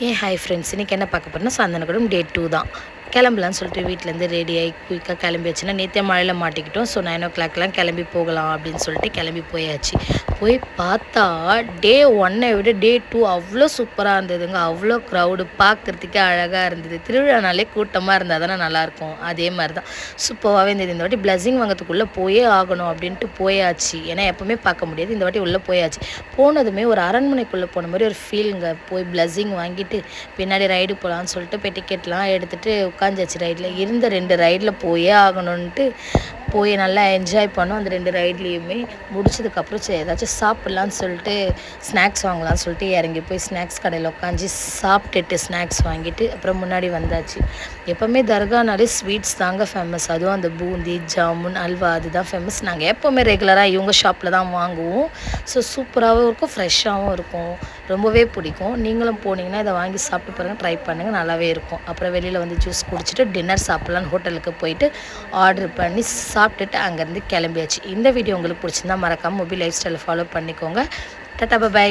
Hi friends, இன்றைக்கி என்ன பார்க்க போகிறோம்னா சந்தனக்கூடம் டே 2 தான். கிளம்பலான்னு சொல்லிட்டு வீட்டிலேருந்து ரெடி ஆகி குயிக்காக கிளம்பி வச்சுன்னா நேற்றே மழையில் மாட்டிக்கிட்டோம். ஸோ 9 o'clockலாம் கிளம்பி போகலாம் அப்படின்னு சொல்லிட்டு கிளம்பி போயாச்சு. போய் பார்த்தா டே 1 விட டே 2 அவ்வளோ சூப்பராக இருந்ததுங்க. அவ்வளோ க்ரௌடு, பார்க்குறதுக்கே அழகாக இருந்தது. திருவிழானாலே கூட்டமாக இருந்தால் தானே நல்லாயிருக்கும். அதே மாதிரி தான் சூப்பராகவே இருந்தது. இந்த வாட்டி பிளஸிங் வாங்கிறதுக்குள்ளே போயே ஆகணும் அப்படின்ட்டு போயாச்சு. ஏன்னா எப்போவுமே பார்க்க முடியாது, இந்த வாட்டி உள்ளே போயாச்சு. போனதுமே ஒரு அரண்மனைக்குள்ளே போன மாதிரி ஒரு ஃபீலுங்க. போய் பிளஸிங் வாங்கிட்டு பின்னாடி ரைடு போகலான்னு சொல்லிட்டு போய் டிக்கெட்லாம் எடுத்துகிட்டு உட்காந்துச்சு. ரைடில் இருந்த 2 ரைடில் போயே ஆகணுன்ட்டு போய் நல்லா என்ஜாய் பண்ணோம். அந்த 2 ரைட்லேயுமே முடிச்சதுக்கப்புறம் சரி ஏதாச்சும் சாப்பிட்லான்னு சொல்லிட்டு ஸ்நாக்ஸ் வாங்கலாம்னு சொல்லிட்டு இறங்கி போய் ஸ்நாக்ஸ் கடையில் உட்காந்து சாப்பிட்டுட்டு ஸ்நாக்ஸ் வாங்கிட்டு அப்புறம் முன்னாடி வந்தாச்சு. எப்போவுமே தர்கானாலே ஸ்வீட்ஸ் தாங்க ஃபேமஸ். அதுவும் அந்த பூந்தி, ஜாமுன், அல்வா அதுதான் ஃபேமஸ். நாங்கள் எப்போவுமே ரெகுலராக இவங்க ஷாப்பில் தான் வாங்குவோம். ஸோ சூப்பராகவும் இருக்கும், ஃப்ரெஷ்ஷாகவும் இருக்கும், ரொம்பவே பிடிக்கும். நீங்களும் போனீங்கன்னா இதை வாங்கி சாப்பிட்டு பாருங்கள், ட்ரை பண்ணுங்கள், நல்லாவே இருக்கும். அப்புறம் வெளியில் வந்து ஜூஸ் குடிச்சிட்டு டின்னர் சாப்பிட்லான்னு ஹோட்டலுக்கு போயிட்டு ஆர்டர் பண்ணி சாப்பிட்டுட்டு அங்கேருந்து கிளம்பியாச்சு. இந்த வீடியோ உங்களுக்கு பிடிச்சிருந்தா மறக்காமல் மொபைல் லைஃப் ஸ்டைலை ஃபாலோ பண்ணிக்கோங்க. டாடா, பை.